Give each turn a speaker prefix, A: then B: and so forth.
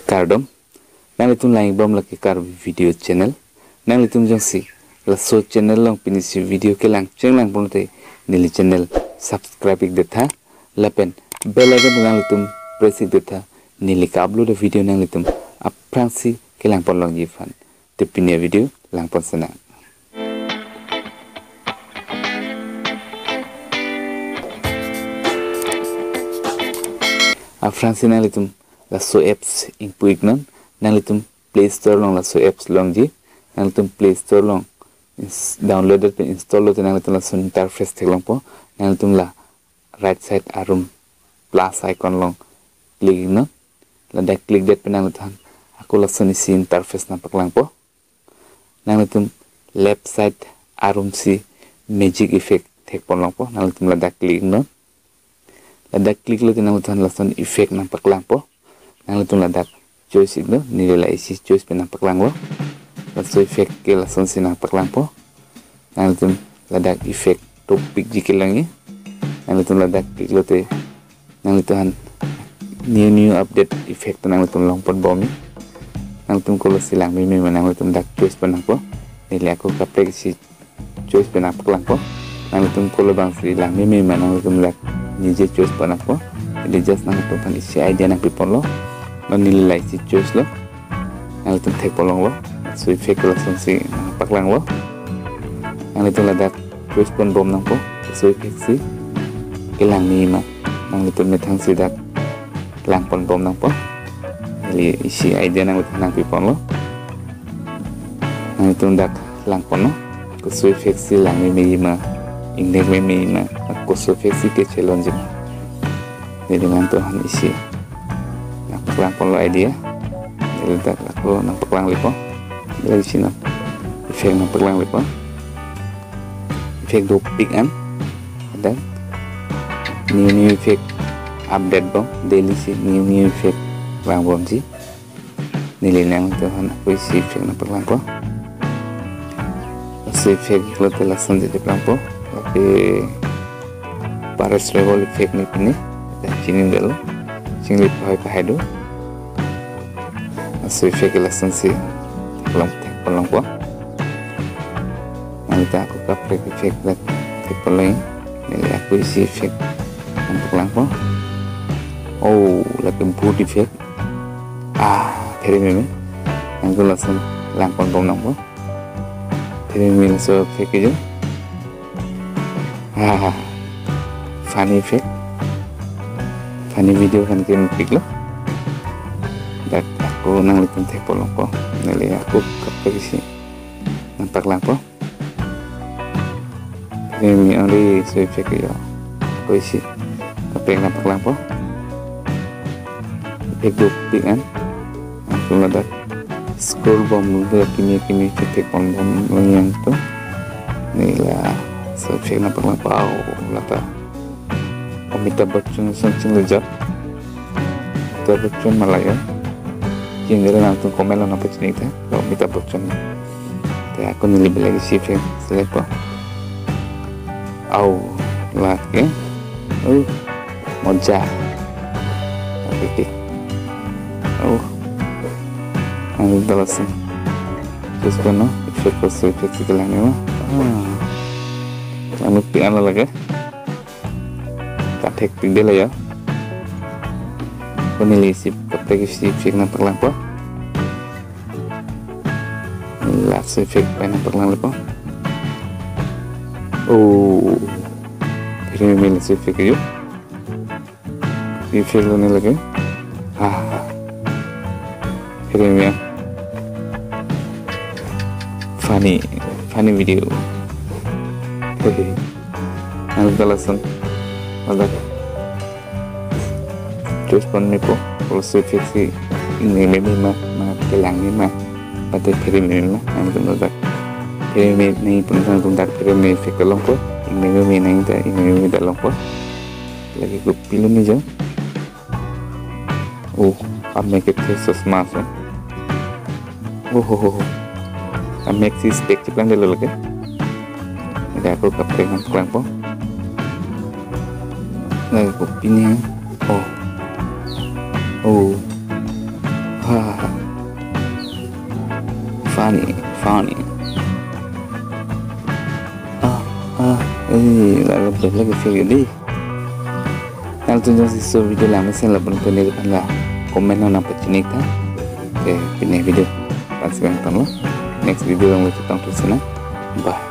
A: Kardom nang litum laing bom laki kar video channel nang litum jangsi la so channel long pinisi video ke lang cheng lang ponte nili channel subscribe ik detha lapen bell icon nang litum press ik detha nili ka upload video nang litum aprangsi ke lang pon long yifan tepinia video lang pon sana aprangsi nang litum la so apps impuik non nang litum play store long la so apps long ji nang litum play store long downloaded pe install lo nang litum la so interface thek long po nang litum la right side arum plus icon long click no la da click det pe nang litum aku la so ni si interface na paklang po nang litum left side arum si magic effect thek pon long po nang litum la da click no la da click lo nang litum la so effect na paklang po nang litum la da choice igno nila isi choice pe nampak lang lo la so effect ke la son si nampak lang po nang litum la da effect topik jikil lang nang litum la da klik lo te nang litum new update effect nang litum long pon bomi nang litum ko lo silang mi nang litum da choice pe nang po nila aku kapek si choice pe nampak lang po nang litum ko lo bang silang mi nang litum la nije choice pe nang po jadi just nang litum isi idea nang pipon lo nilai si choice lo nang litum thek polong lo so effect lo son si paklang lo nang litum ladak choice pon bom nang po so effect si kelang ni ma nang litum metang si dak lang pon bom nang po ili isi idea nang litum nang pipon lo nang litum dak lang pon lo ko so effect si lang ni ma ingnek me ma ko so effect si ke chelon jim jadi nganto han isi paklang pon lo idea letak aku nampak lang lipo dari sini efek nampak lang lipo efek dopik an ada new efek update bom daily si new efek lang bom si nilai yang tuhan aku isi efek nampak lang po si efek lo telah senjata di pelang po tapi paras level efek ni pini dan sini dulu sini pahai do so effect la sensi pelong po nanti aku kapre effect la pelong nilai aku isi effect untuk lang po oh la improved effect dari meme aku langsung lang pon bom nang po dari meme so effect aja funny effect funny video kan kirim pic lo dan aku nang litum thek polong po nilai aku kapag isi nampak lang po ini only so effect yo aku isi kapag nampak lang po effect duplik kan aku ladak scroll bom udah kimi thek pon bom yang tu nila so effect nampak lang po lata Amitabh Bachchan something lejat Amitabh Bachchan Malaya Jingle langsung komen lo nampak sini ta lo Amitabh Bachchan ya aku nilai lagi sih select po lat ke moja oke aku balasan terus kono efek setelah ni lalu pian lo lagi thek ping de la ya nilai si kapag isi effect nampak lang po last effect pa nampak lang po pero may last effect yun effect lo nilagay pero may funny video ang dalasan ada terus pon ni po kalau effect si ini meme kelang ni pada periode lah yang benar periode ni pun tentang periode effect long po ini meme ini dah long po lagi aku pilih ni je make it so smart make si spek ceplang dulu lagi jadi aku kapag nampak po lagi aku pilih funny. Lalu lagi video ni. Kalau tu jangan sisa video lama saya lapan penerik lah komen lah nampak jenis kan. Okay, pilih video. Pas sekarang tahu. Next video yang kita tanggung sana. Bye.